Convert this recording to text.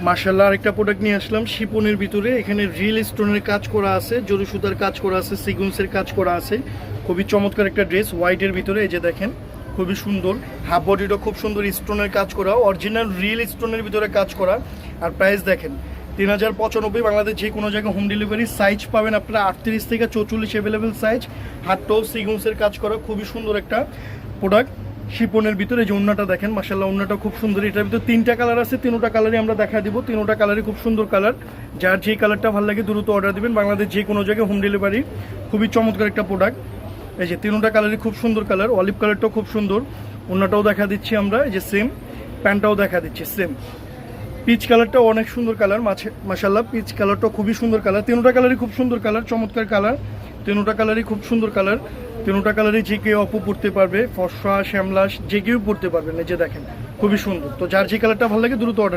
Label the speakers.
Speaker 1: মার্শাল্লাহ আরেকটা প্রোডাক্ট নিয়ে আসলাম শিপনের ভিতরে। এখানে রিয়েল স্টোনের কাজ করা আছে, জরি সুতার কাজ করা আছে, সিগুন্সের কাজ করা আছে। খুবই চমৎকার একটা ড্রেস হোয়াইটের ভিতরে। এই যে দেখেন খুবই সুন্দর, হাফ বডিটা খুব সুন্দর স্টোনের কাজ করা, অরিজিনাল রিয়েল স্টোনের ভিতরে কাজ করা। আর প্রাইস দেখেন 3095, বাংলাদেশ যে কোনো জায়গায় হোম ডেলিভারি। সাইজ পাবেন আপনারা 38 থেকে 44 অ্যাভেলেবেল সাইজ। হাতটাও সিগুন্সের কাজ করা, খুবই সুন্দর একটা প্রোডাক্ট শিপনের ভিতরে। যে ওন্নাটা দেখেন মাশাআল্লাহ, ওন্নাটা খুব সুন্দর। এটার ভিতরে 3টা কালার আছে, 3টা কালারই আমরা দেখা দিব। 3টা কালারই খুব সুন্দর কালার। যার যে কালারটা ভালো লাগে দ্রুত অর্ডার দিবেন, বাংলাদেশ যে কোনো জায়গায় হোম ডেলিভারি। খুবই চমৎকার একটা প্রোডাক্ট। এই যে 3টা কালারই খুব সুন্দর কালার। অলিভ কালারটাও খুব সুন্দর, ওন্নাটাও দেখা দিচ্ছি আমরা। এই যে সেম প্যান্টটাও দেখা দিচ্ছি সেম। পিচ কালারটাও অনেক সুন্দর কালার মাশাআল্লাহ, পিচ কালারটাও খুবই সুন্দর কালার। 3টা কালারই খুব সুন্দর কালার, চমৎকার কালার। 3টা কালারই খুব সুন্দর কালার। 3টা কালারই যে কেউ অপু পড়তে পারবে, ফর্সা শ্যামলাস যে কেউ পড়তে পারবেন। এই যে দেখেন খুবই সুন্দর। তো যার যে কালারটা ভালো লাগে দ্রুত অর্ডার